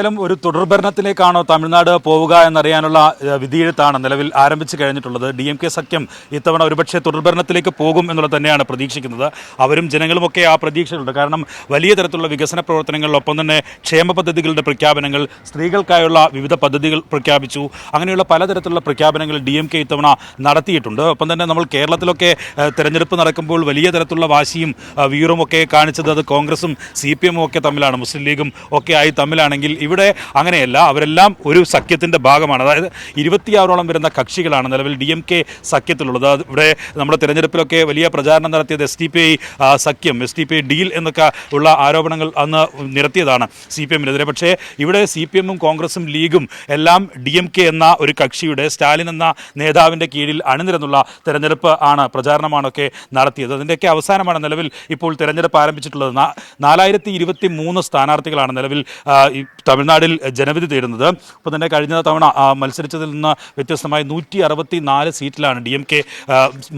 ഒരു തുടർഭരണത്തിലേക്കാണോ തമിഴ്നാട് പോവുക എന്നറിയാനുള്ള വിധിയെഴുത്താണ് നിലവിൽ ആരംഭിച്ചു കഴിഞ്ഞിട്ടുള്ളത്. DMK സഖ്യം ഇത്തവണ ഒരുപക്ഷെ തുടർഭരണത്തിലേക്ക് പോകും എന്നുള്ളത് തന്നെയാണ് പ്രതീക്ഷിക്കുന്നത്. അവരും ജനങ്ങളുമൊക്കെ ആ പ്രതീക്ഷയുണ്ട്. കാരണം വലിയ തരത്തിലുള്ള വികസന പ്രവർത്തനങ്ങളിലൊപ്പം തന്നെ ക്ഷേമ പദ്ധതികളുടെ പ്രഖ്യാപനങ്ങൾ, സ്ത്രീകൾക്കായുള്ള വിവിധ പദ്ധതികൾ പ്രഖ്യാപിച്ചു. അങ്ങനെയുള്ള പലതരത്തിലുള്ള പ്രഖ്യാപനങ്ങൾ DMK ഇത്തവണ നടത്തിയിട്ടുണ്ട്. ഒപ്പം തന്നെ നമ്മൾ കേരളത്തിലൊക്കെ തെരഞ്ഞെടുപ്പ് നടക്കുമ്പോൾ വലിയ തരത്തിലുള്ള വാശിയും വീറുമൊക്കെ കാണിച്ചത് അത് കോൺഗ്രസും CPM ഒക്കെ തമ്മിലാണ്, മുസ്ലിം ലീഗും ഒക്കെ ആയി തമ്മിലാണെങ്കിൽ ഇവിടെ അങ്ങനെയല്ല. അവരെല്ലാം ഒരു സഖ്യത്തിൻ്റെ ഭാഗമാണ്. അതായത് 26ഓളം വരുന്ന കക്ഷികളാണ് നിലവിൽ DMK സഖ്യത്തിലുള്ളത്. ഇവിടെ നമ്മുടെ തിരഞ്ഞെടുപ്പിലൊക്കെ വലിയ പ്രചാരണം നടത്തിയത് SDPI സഖ്യം, SDPI ഡീൽ എന്നൊക്കെ ഉള്ള ആരോപണങ്ങൾ അന്ന് നിരത്തിയതാണ് CPMനെതിരെ. പക്ഷേ ഇവിടെ CPMും കോൺഗ്രസും ലീഗും എല്ലാം DMK എന്ന ഒരു കക്ഷിയുടെ, സ്റ്റാലിൻ എന്ന നേതാവിൻ്റെ കീഴിൽ അണിനിരന്നുള്ള തെരഞ്ഞെടുപ്പ് ആണ്, പ്രചാരണമാണൊക്കെ നടത്തിയത്. അതിൻ്റെയൊക്കെ അവസാനമാണ് നിലവിൽ ഇപ്പോൾ തിരഞ്ഞെടുപ്പ് ആരംഭിച്ചിട്ടുള്ളത്. 4023 സ്ഥാനാർത്ഥികളാണ് നിലവിൽ തമിഴ്നാട്ടിൽ ജനവിധി തേടുന്നത്. അപ്പോൾ തന്നെ കഴിഞ്ഞ തവണ മത്സരിച്ചതിൽ നിന്ന് വ്യത്യസ്തമായി 164 സീറ്റിലാണ് DMK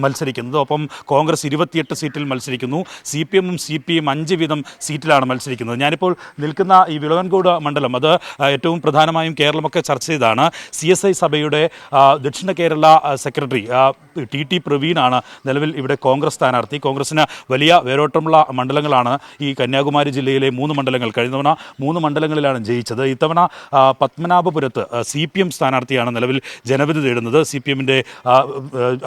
മത്സരിക്കുന്നത്. ഒപ്പം കോൺഗ്രസ് 28 സീറ്റിൽ മത്സരിക്കുന്നു. CPMും CPയും 5 വീതം സീറ്റിലാണ് മത്സരിക്കുന്നത്. ഞാനിപ്പോൾ നിൽക്കുന്ന ഈ വിളവൻകോട് മണ്ഡലം, അത് ഏറ്റവും പ്രധാനമായും കേരളമൊക്കെ ചർച്ച ചെയ്താണ്. CSI സഭയുടെ ദക്ഷിണ കേരള സെക്രട്ടറി TT പ്രവീണാണ് നിലവിൽ ഇവിടെ കോൺഗ്രസ് സ്ഥാനാർത്ഥി. കോൺഗ്രസിന് വലിയ വേരോട്ടമുള്ള മണ്ഡലങ്ങളാണ് ഈ കന്യാകുമാരി ജില്ലയിലെ 3 മണ്ഡലങ്ങൾ. കഴിഞ്ഞ തവണ 3 മണ്ഡലങ്ങളിലാണ് ജയിച്ചത്. ഇത്തവണ പത്മനാഭപുരത്ത് CPM സ്ഥാനാർത്ഥിയാണ് നിലവിൽ ജനവിധി തേടുന്നത്. CPMൻ്റെ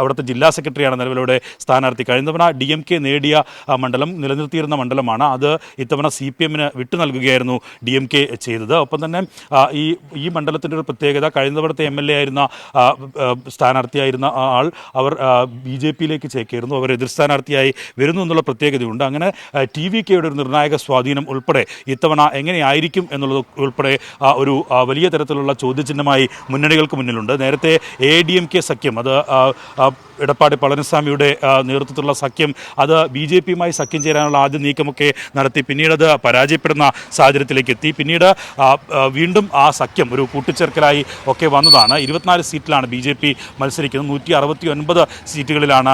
അവിടുത്തെ ജില്ലാ സെക്രട്ടറിയാണ് നിലവിലൂടെ സ്ഥാനാർത്ഥി. കഴിഞ്ഞ തവണ DMK നേടിയ മണ്ഡലം, നിലനിർത്തിയിരുന്ന മണ്ഡലമാണ്. അത് ഇത്തവണ CPMന് വിട്ടു നൽകുകയായിരുന്നു DMK ചെയ്തത്. ഒപ്പം തന്നെ ഈ മണ്ഡലത്തിൻ്റെ ഒരു പ്രത്യേകത, കഴിഞ്ഞ തവണത്തെ MLA ആയിരുന്ന സ്ഥാനാർത്ഥിയായിരുന്ന ആൾ അവർ BJPയിലേക്ക് ചേക്കേറുന്നു. അവർ എതിർ സ്ഥാനാർത്ഥിയായി വരുന്നു എന്നുള്ള പ്രത്യേകതയുണ്ട്. അങ്ങനെ TVKയുടെ ഒരു നിർണായക സ്വാധീനം ഉൾപ്പെടെ ഇത്തവണ എങ്ങനെയായിരിക്കും എന്നുള്ളത് ഉൾപ്പെടെ ഒരു വലിയ തരത്തിലുള്ള ചോദ്യചിഹ്നമായി മുന്നണികൾക്ക് മുന്നിലുണ്ട്. നേരത്തെ ADMK സഖ്യം, അത് എടപ്പാടി പളനിസ്വാമിയുടെ നേതൃത്വത്തിലുള്ള സഖ്യം, അത് BJPയുമായി സഖ്യം ചേരാനുള്ള ആദ്യ നീക്കമൊക്കെ നടത്തി. പിന്നീട് അത് പരാജയപ്പെടുന്ന സാഹചര്യത്തിലേക്ക് എത്തി. പിന്നീട് വീണ്ടും ആ സഖ്യം ഒരു കൂട്ടിച്ചേർക്കലായി ഒക്കെ വന്നതാണ്. 24 സീറ്റിലാണ് BJP മത്സരിക്കുന്നത്. 169 സീറ്റുകളിലാണ്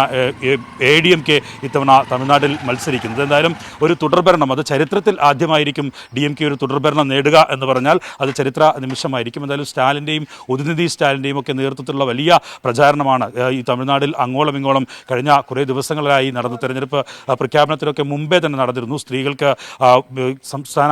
ADMK ഇത്തവണ തമിഴ്നാട്ടിൽ മത്സരിക്കുന്നത്. എന്തായാലും ഒരു തുടർഭരണം, അത് ചരിത്രത്തിൽ ആദ്യമായിരിക്കും DMK ഒരു തുടർഭരണം നേടുക എന്ന് പറഞ്ഞാൽ അത് ചരിത്ര നിമിഷമായിരിക്കും. എന്തായാലും സ്റ്റാലിൻ്റെയും ഉദയനിധി സ്റ്റാലിൻ്റെയും ഒക്കെ നേതൃത്വത്തിലുള്ള വലിയ പ്രചാരണമാണ് ഈ തമിഴ്നാട്ടിൽ അങ്ങോളം ഇങ്ങോളം കഴിഞ്ഞ കുറേ ദിവസങ്ങളായി നടന്ന തെരഞ്ഞെടുപ്പ് പ്രഖ്യാപനത്തിലൊക്കെ മുമ്പേ തന്നെ നടന്നിരുന്നു. സ്ത്രീകൾക്ക് സംസ്ഥാന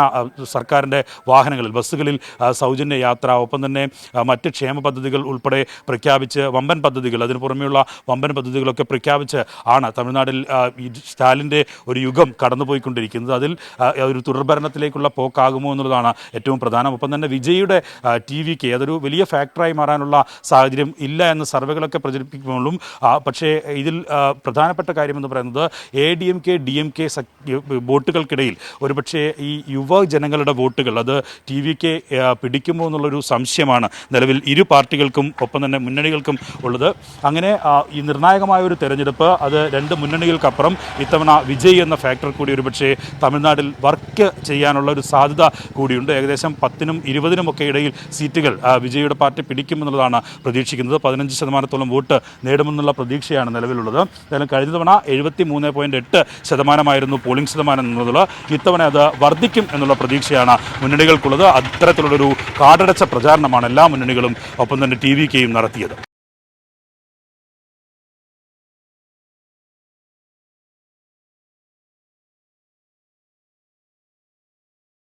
സർക്കാരിൻ്റെ വാഹനങ്ങളിൽ, ബസ്സുകളിൽ സൗജന്യ യാത്ര, ഒപ്പം തന്നെ മറ്റ് ക്ഷേമ പദ്ധതികൾ ഉൾപ്പെടെ പ്രഖ്യാപിച്ച് വമ്പൻ പദ്ധതികൾ, അതിന് പുറമെയുള്ള വമ്പൻ പദ്ധതികളൊക്കെ പ്രഖ്യാപിച്ച് ആണ് തമിഴ്നാട്ടിൽ ഈ സ്റ്റാലിൻ്റെ ഒരു യുഗം കടന്നുപോയിക്കൊണ്ടിരിക്കുന്നത്. അതിൽ ഒരു തുടർഭരണത്തിലേക്കുള്ള പോക്കാകുമോ എന്നുള്ളതാണ് ഏറ്റവും പ്രധാനം. ഒപ്പം തന്നെ വിജയുടെ TVK അതൊരു വലിയ ഫാക്ടറായി മാറാനുള്ള സാഹചര്യം ഇല്ല എന്ന് സർവേകളൊക്കെ പ്രചരിപ്പിക്കുമ്പോഴും, പക്ഷേ ഇതിൽ പ്രധാനപ്പെട്ട കാര്യമെന്ന് പറയുന്നത് ADMK DMK വോട്ടുകൾക്കിടയിൽ ഒരുപക്ഷെ ഈ യുവജനങ്ങളുടെ വോട്ടുകൾ അത് TVK പിടിക്കുമോ എന്നുള്ളൊരു സംശയമാണ് നിലവിൽ ഇരു പാർട്ടികൾക്കും ഒപ്പം തന്നെ മുന്നണികൾക്കും ഉള്ളത്. അങ്ങനെ ഈ നിർണായകമായ ഒരു തെരഞ്ഞെടുപ്പ്, അത് 2 മുന്നണികൾക്കപ്പുറം ഇത്തവണ വിജയ് എന്ന ഫാക്ടർ കൂടി ഒരുപക്ഷെ തമിഴ്നാട്ടിൽ വർക്ക് ചെയ്യാനുള്ള ഒരു സാധ്യത കൂടിയുണ്ട്. ഏകദേശം 10നും 20നും ഒക്കെ ഇടയിൽ സീറ്റുകൾ വിജയുടെ പാർട്ടി പിടിക്കുമെന്നുള്ളതാണ് പ്രതീക്ഷിക്കുന്നത്. 15% വോട്ട് നേടുമെന്നുള്ള പ്രതീക്ഷയാണ് നിലവിലുള്ളത്. എന്തായാലും കഴിഞ്ഞ തവണ 73.8% പോളിംഗ് ശതമാനം എന്നുള്ളത്, ഇത്തവണ അത് വർദ്ധിക്കും എന്നുള്ള പ്രതീക്ഷയാണ് മുന്നണികൾക്കുള്ളത്. അത്തരത്തിലുള്ളൊരു കാടടച്ച പ്രചാരണമാണ് എല്ലാ മുന്നണികളും ഒപ്പം തന്നെ TVKയും നടത്തിയത്.